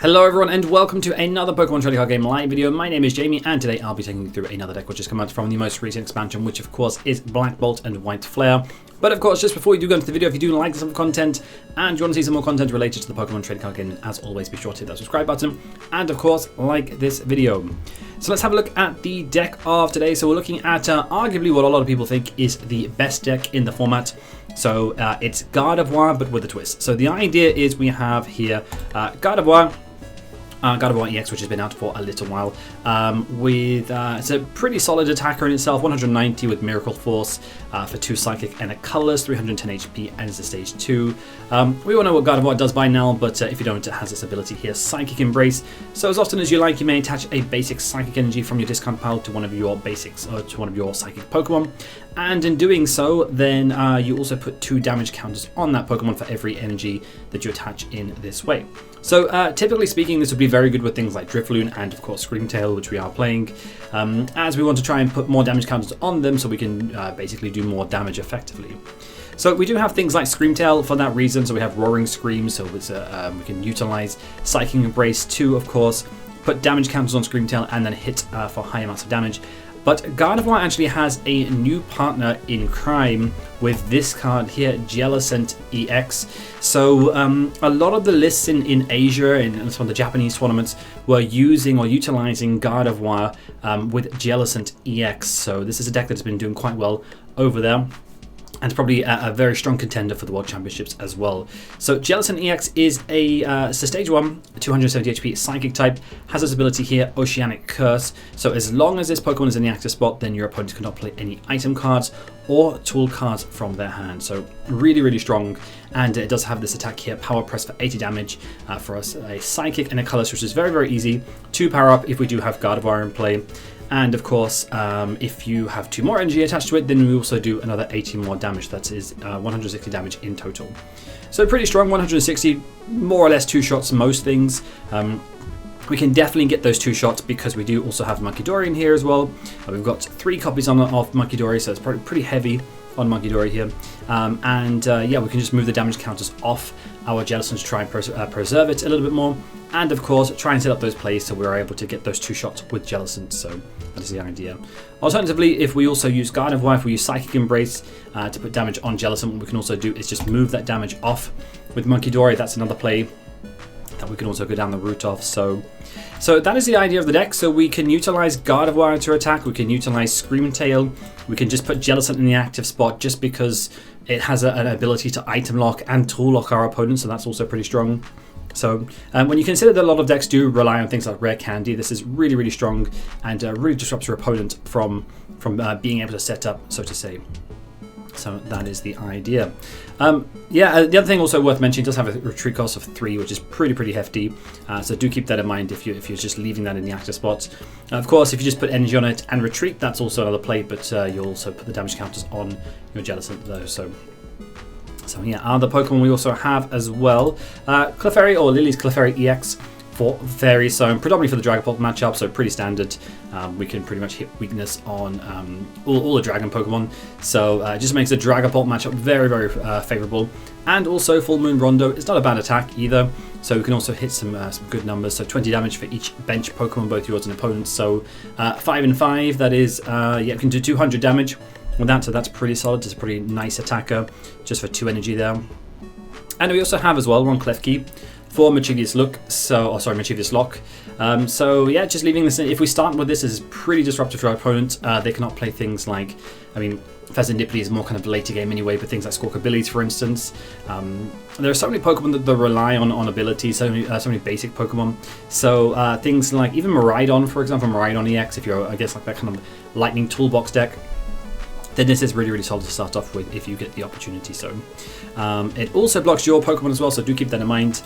Hello everyone and welcome to another Pokemon Trading Card Game live video. My name is Jamie and today I'll be taking you through another deck which has come out from the most recent expansion, which of course is Black Bolt and White Flare. But of course, just before you do go into the video, if you do like this type of content and you want to see some more content related to the Pokemon Trading Card Game, as always be sure to hit that subscribe button and of course like this video. So let's have a look at the deck of today. So we're looking at arguably what a lot of people think is the best deck in the format. So it's Gardevoir but with a twist. So the idea is we have here Gardevoir EX, which has been out for a little while, it's a pretty solid attacker in itself, 190 with Miracle Force for 2 Psychic and a Colorless, 310 HP, and it's a Stage 2. We all know what Gardevoir does by now, but if you don't, it has this ability here, Psychic Embrace. So as often as you like, you may attach a basic Psychic Energy from your discount pile to one of your basics, or to one of your Psychic Pokemon. And in doing so, then you also put 2 damage counters on that Pokemon for every energy that you attach in this way. So typically speaking, this would be very good with things like Drifloon and of course Screamtail, which we are playing, as we want to try and put more damage counters on them so we can basically do more damage effectively. So we do have things like Screamtail for that reason, so we have Roaring Scream, so it's we can utilize Psychic Embrace to, of course, put damage counters on Screamtail and then hit for high amounts of damage. But Gardevoir actually has a new partner in crime with this card here, Jellicent EX. So a lot of the lists in Asia and some of the Japanese tournaments were using or utilizing Gardevoir with Jellicent EX. So this is a deck that's been doing quite well over there. And it's probably a very strong contender for the World Championships as well. So Jellicent EX is a Stage 1, 270 HP Psychic type, has this ability here, Oceanic Curse. So as long as this Pokemon is in the active spot, then your opponent cannot play any item cards or tool cards from their hand. So really, really strong. And it does have this attack here, Power Press for 80 damage for us, a Psychic and a Colorless, which is very, very easy to power up if we do have Gardevoir in play. And of course, if you have 2 more energy attached to it, then we also do another 80 more damage. That is 160 damage in total. So pretty strong, 160, more or less 2 shots most things. We can definitely get those 2 shots because we do also have Munkidori in here as well. We've got 3 copies of Munkidori, so it's probably pretty heavy on Munkidori here. Yeah, we can just move the damage counters off our Jellicent to try and preserve it a little bit more. And of course, try and set up those plays so we're able to get those 2 shots with Jellicent. So that is the idea. Alternatively, if we also use Gardevoir, if we use Psychic Embrace to put damage on Jellicent, what we can also do is just move that damage off with Munkidori. That's another play that we can also go down the route of. So that is the idea of the deck. So we can utilize Gardevoir to attack, we can utilize Screamtail, we can just put Jellicent in the active spot just because it has an ability to item lock and tool lock our opponent, so that's also pretty strong. So when you consider that a lot of decks do rely on things like Rare Candy, this is really, really strong and really disrupts your opponent from being able to set up, so to say. So that is the idea. The other thing also worth mentioning, it does have a retreat cost of 3, which is pretty hefty. So do keep that in mind if you're just leaving that in the active spot. Of course, if you just put energy on it and retreat, that's also another play, but you'll also put the damage counters on your Jellicent though. So yeah, other Pokemon we also have as well. Clefairy, or Lillie's Clefairy EX for Fairy Zone, predominantly for the Dragon Bolt matchup, so pretty standard. We can pretty much hit weakness on all the Dragon Pokemon, so it just makes the Dragon Bolt matchup very, very favourable. And also Full Moon Rondo is not a bad attack either, so we can also hit some good numbers. So 20 damage for each bench Pokemon, both yours and opponents. So 5 and 5, that is, we can do 200 damage with that, so that's pretty solid. It's a pretty nice attacker just for 2 energy there. And we also have as well one Klefki for Mischievous Lock. So yeah, just leaving this in. If we start with this, is pretty disruptive for our opponent. They cannot play things like, Fezandipiti is more kind of later game anyway, but things like Squawkabilities, for instance. There are so many Pokemon that rely on abilities, so many basic Pokemon. So things like even Miraidon, for example, Miraidon EX, if you're, I guess, like that kind of lightning toolbox deck, then this is really, really solid to start off with if you get the opportunity. So it also blocks your Pokemon as well, so do keep that in mind.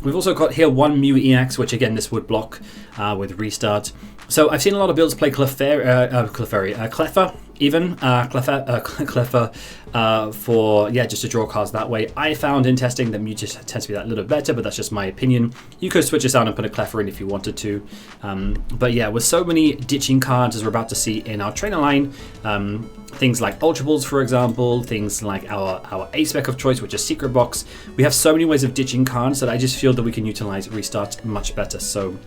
We've also got here one Mew EX, which again this would block with Restart. So I've seen a lot of builds play Cleffa even Clefairy for just to draw cards that way. I found in testing that Mew just tends to be that little bit better, but that's just my opinion. You could switch this out and put a Clefairy in if you wanted to. But yeah, with so many ditching cards as we're about to see in our trainer line, things like Ultra Balls, for example, things like our A-Spec of choice, which is Secret Box. We have so many ways of ditching cards that I just feel that we can utilize Restart much better. So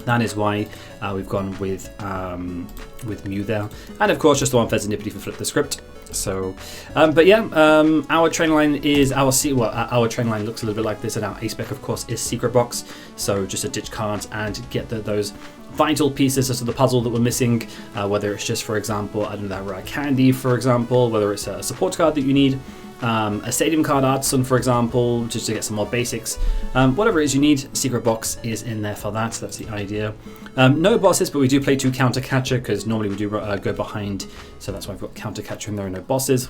that is why we've gone with Mew there, and of course just the one Fezandipiti for Flip the Script. So, but yeah, our train line is our train line looks a little bit like this, and our A-Spec of course is Secret Box. So just to ditch cards and get those vital pieces to the puzzle that we're missing, whether it's just, for example, I don't know, that Rare Candy, for example, whether it's a support card that you need, a stadium card, Artazon, for example, just to get some more basics. Whatever it is you need, Secret Box is in there for that. That's the idea. No bosses, but we do play 2 Counter Catcher because normally we do go behind, so that's why I've got Counter Catcher and there are no bosses.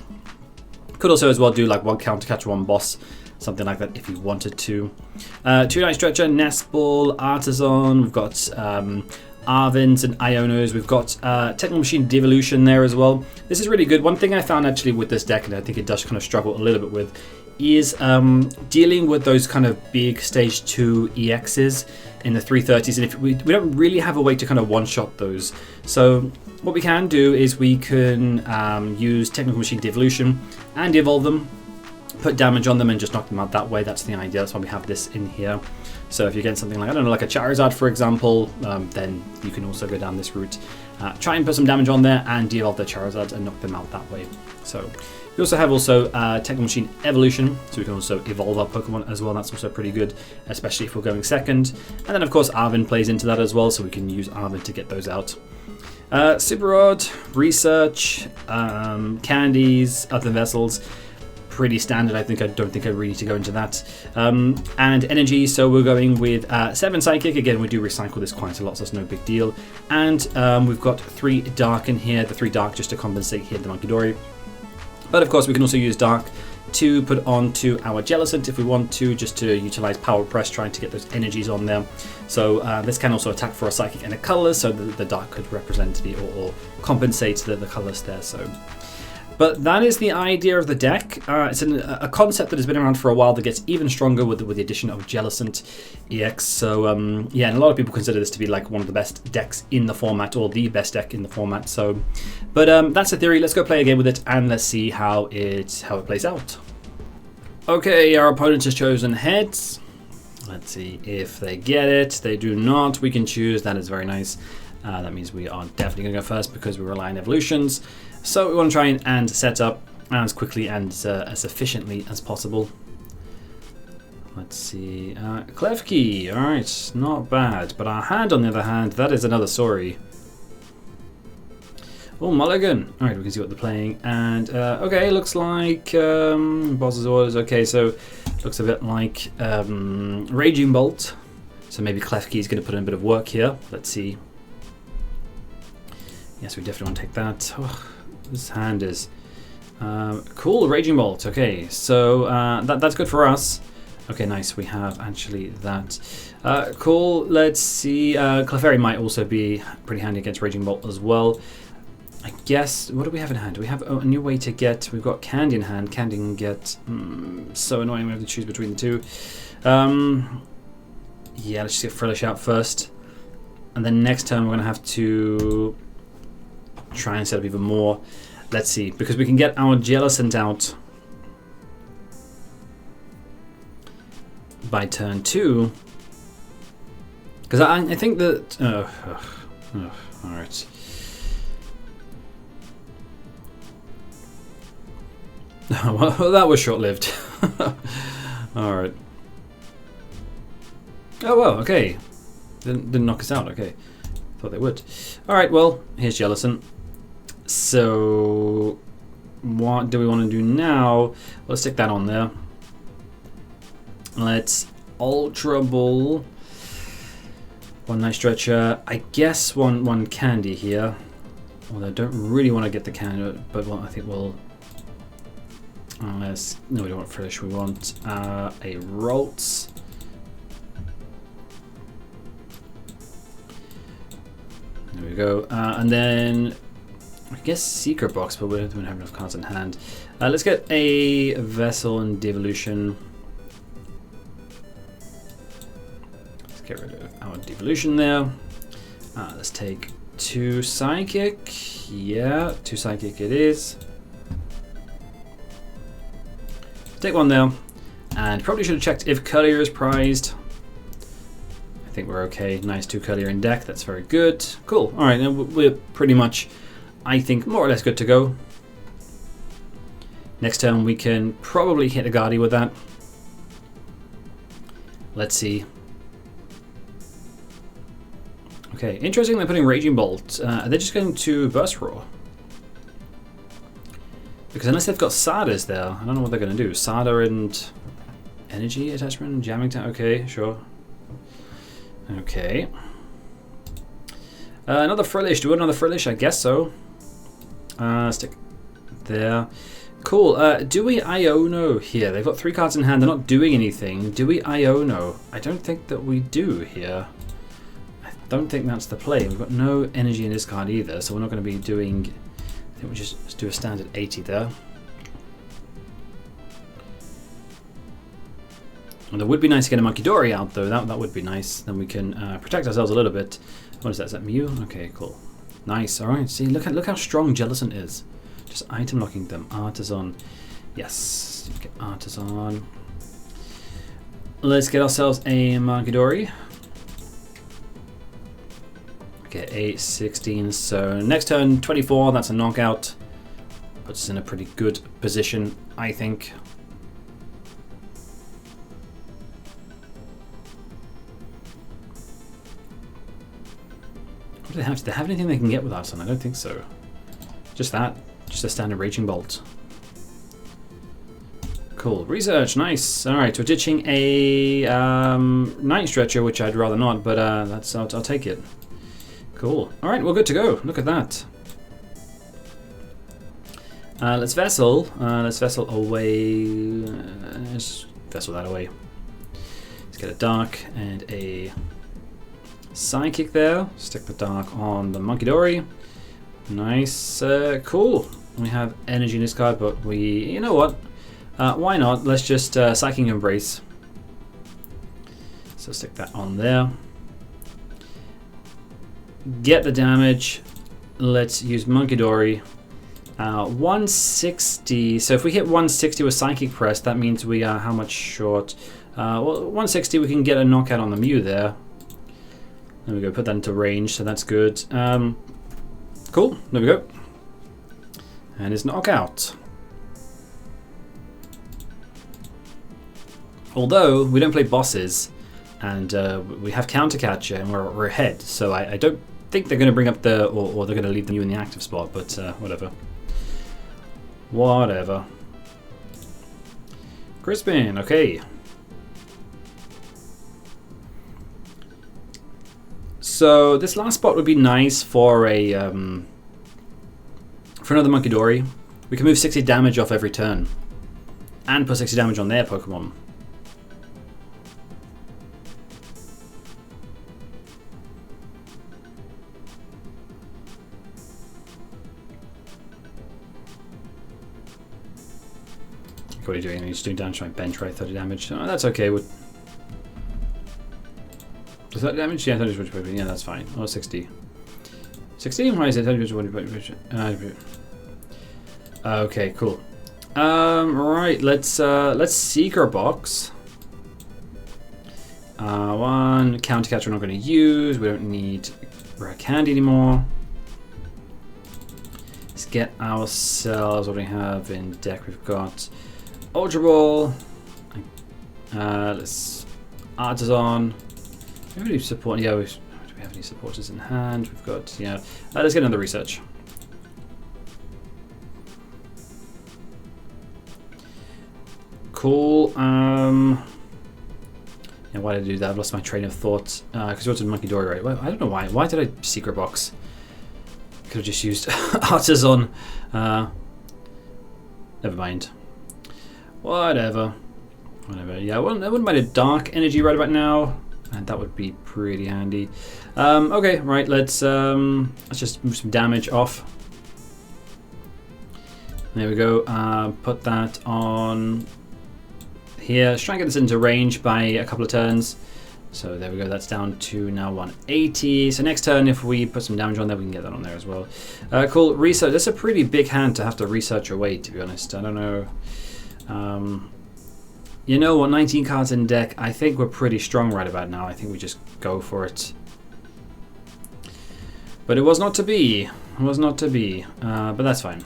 Could also as well do like 1 Counter Catcher, 1 boss, something like that if you wanted to. 2 Night Stretcher, Nest Ball, Artazon. We've got Arvens and Ionos. We've got Technical Machine Devolution there as well. This is really good. One thing I found actually with this deck, and I think it does kind of struggle a little bit with, is dealing with those kind of big stage 2 EXs in the 330s, and if we don't really have a way to kind of one-shot those. So what we can do is we can use Technical Machine Devolution and evolve them, put damage on them and just knock them out that way. That's the idea. That's why we have this in here. So if you get something like, I don't know, like a Charizard, for example, then you can also go down this route. Try and put some damage on there and de-evolve the Charizards and knock them out that way. So we also have Technical Machine Evolution, so we can also evolve our Pokemon as well. That's also pretty good, especially if we're going second. And then of course Arven plays into that as well, so we can use Arven to get those out. Super Rod, Research, Candies, Earthen Vessels. Pretty standard. I don't think I really need to go into that. And energy, so we're going with 7 Psychic. Again, we do recycle this quite a lot, so it's no big deal. And we've got 3 Dark in here, the 3 Dark just to compensate here the Munkidori. But of course we can also use Dark to put onto our Jellicent if we want to, just to utilize Power Press, trying to get those energies on there. So this can also attack for a Psychic and a color, so the Dark could represent or compensate the colors there. So. But that is the idea of the deck. It's a concept that has been around for a while that gets even stronger with the addition of Jellicent EX. So yeah, and a lot of people consider this to be like one of the best decks in the format, or the best deck in the format. So, but that's the theory. Let's go play a game with it and let's see how it plays out. Okay, our opponent has chosen heads. Let's see if they get it. They do not. We can choose. That is very nice. That means we are definitely going to go first because we rely on evolutions. So we want to try and set up as quickly and as efficiently as possible. Let's see. Klefki. Alright, not bad. But our hand, on the other hand, that is another story. Oh, Mulligan. Alright, we can see what they're playing. And, okay, looks like boss's orders. Okay, so looks a bit like Raging Bolt. So maybe Klefki is going to put in a bit of work here. Let's see. Yes, we definitely want to take that. Oh, this hand is cool. Raging Bolt. Okay, so that's good for us. Okay, nice. We have actually that. Cool. Let's see. Clefairy might also be pretty handy against Raging Bolt as well. I guess. What do we have in hand? We have a new way to get. We've got Candy in hand. Candy can get. So annoying. We have to choose between the two. Yeah, let's just get Frillish out first, and then next turn we're gonna have to try and set up even more. Let's see, because we can get our Jellicent out by turn 2. Because I think that... alright. Well, that was short-lived. Alright. Oh, well, okay. Didn't knock us out, okay. Thought they would. Alright, well, here's Jellicent. So, what do we want to do now? Let's stick that on there. Let's Ultra Ball. 1 Night Stretcher. I guess one Candy here. Although I don't really want to get the Candy, but I think we'll... no, we don't want Frillish. We want a Ralts. There we go. And then I guess Secret Box, but we don't have enough cards in hand. Let's get a Vessel and Devolution. Let's get rid of our Devolution there. Let's take 2 Psychic. Yeah, 2 Psychic it is. Take 1 there. And probably should have checked if Kirlia is prized. I think we're okay. Nice 2 Kirlia in deck. That's very good. Cool. All right, now we're pretty much, I think, more or less good to go. Next turn we can probably hit a Gardevoir with that. Let's see. Okay, interesting they're putting Raging Bolt. Are they just going to Burst Roar? Because unless they've got Sardas there, I don't know what they're going to do. Sada and Energy Attachment, Jamming Time. Okay, sure. Okay. Another Frillish. Do we want another Frillish? I guess so. Stick there. Cool. Do we Iono here? They've got 3 cards in hand. They're not doing anything. Do we Iono? I don't think that we do here. I don't think that's the play. We've got no energy in this card either, so we're not going to be doing... I think we just do a standard 80 there. And it would be nice to get a Munkidori out though. That would be nice. Then we can protect ourselves a little bit. What is that? Is that Mew? Okay, cool. Nice. All right. See, look how strong Jellicent is. Just item locking them. Artazon. Yes. Get Artazon. Let's get ourselves a Munkidori. Get a 16. So next turn, 24. That's a knockout. Puts us in a pretty good position, I think. What do they have? Do they have anything they can get with Artazon? I don't think so. Just that. Just a standard Raging Bolt. Cool. Research. Nice. All right. We're ditching a Night Stretcher, which I'd rather not, but I'll take it. Cool. All right. We're good to go. Look at that. Let's Vessel. Let's Vessel away. Let's Vessel that away. Let's get a Dark and a Psychic there. Stick the Dark on the Munkidori. Nice. Cool. We have energy in this card, but you know what? Why not? Let's just Psychic Embrace. So stick that on there. Get the damage. Let's use Munkidori. 160. So if we hit 160 with Psychic Press, that means we are how much short? Well, 160, we can get a knockout on the Mew there. There we go, put that into range, so that's good. Cool, there we go. And it's knockout. Although, we don't play bosses, and we have Counter Catcher, and we're ahead, so I don't think they're going to bring up the, or they're going to leave the Mew in the active spot, but whatever. Whatever. Crispin, okay. So this last spot would be nice for a for another Munkidori. We can move 60 damage off every turn, and put 60 damage on their Pokemon. What are you doing? He's doing damage to my bench, right? 30 damage. Oh, that's okay. Is that damage? Yeah, 30, yeah, that's fine. Oh, 60. 60? Why is it 30? Okay, cool. Right, let's Secret Box. One Counter Catcher we're not going to use. We don't need Rare Candy anymore. Let's get ourselves what we have in deck. We've got Ultra Ball. Let's Artazon. Do we have any support? Yeah, do we have any supporters in hand? We've got, yeah. Let's get another research. Cool. Yeah, why did I do that? I've lost my train of thought. Because what's in Munkidori, right? Well, I don't know why. Why did I Secret Box? Could have just used Artazon. Never mind. Whatever. Yeah, well, I wouldn't mind a Dark Energy right about now, and that would be pretty handy. Okay, right. Let's just move some damage off. There we go. Put that on here. Let's try and get this into range by a couple of turns. So there we go, that's down to now 180. So next turn, if we put some damage on there, we can get that on there as well. Cool, research. That's a pretty big hand to have to research away, to be honest. I don't know. You know what, 19 cards in deck, I think we're pretty strong right about now. I think we just go for it. But it was not to be. It was not to be. But that's fine.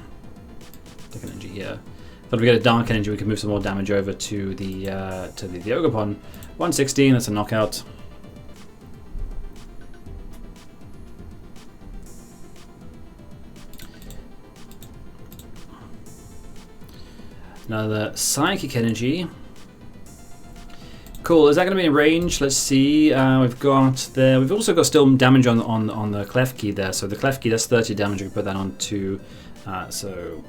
Take an energy here. But if we get a Dark Energy, we can move some more damage over to the Ogerpon. 116, that's a knockout. Another Psychic Energy. Cool, is that going to be in range? Let's see. We've got there. We've also got still damage on the Klefki there. So the Klefki, that's 30 damage. We can put that on to. So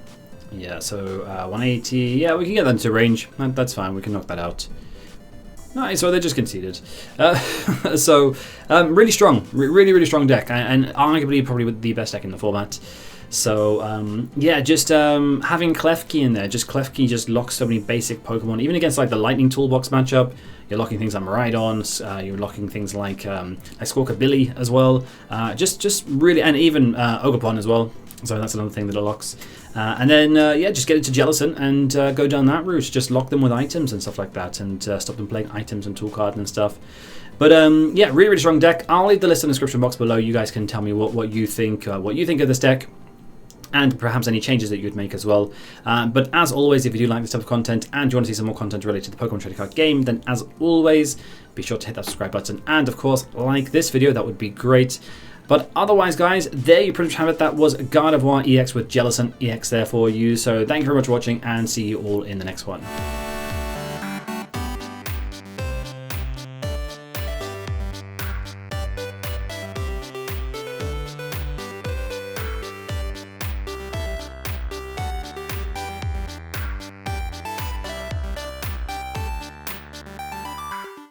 yeah, so 180. Yeah, we can get that into range. That's fine. We can knock that out. Nice, so they just conceded. So really strong, really strong deck, and arguably probably the best deck in the format. So yeah, just having Klefki in there, Klefki just locks so many basic Pokemon, even against like the Lightning Toolbox matchup. You're locking things like Miraidons, you're locking things like Squawkabilly as well. Just really, and even Ogerpon as well. So that's another thing that it locks. And then, yeah, just get into Jellicent and go down that route. Just lock them with items and stuff like that, and stop them playing items and tool card and stuff. But yeah, really strong deck. I'll leave the list in the description box below. You guys can tell me what you think of this deck, and perhaps any changes that you'd make as well. But as always, if you do like this type of content and you want to see some more content related to the Pokemon Trading Card Game, then as always, be sure to hit that subscribe button and, of course, like this video. That would be great. But otherwise, guys, there you pretty much have it. That was Gardevoir EX with Jellicent EX there for you. So thank you very much for watching, and see you all in the next one.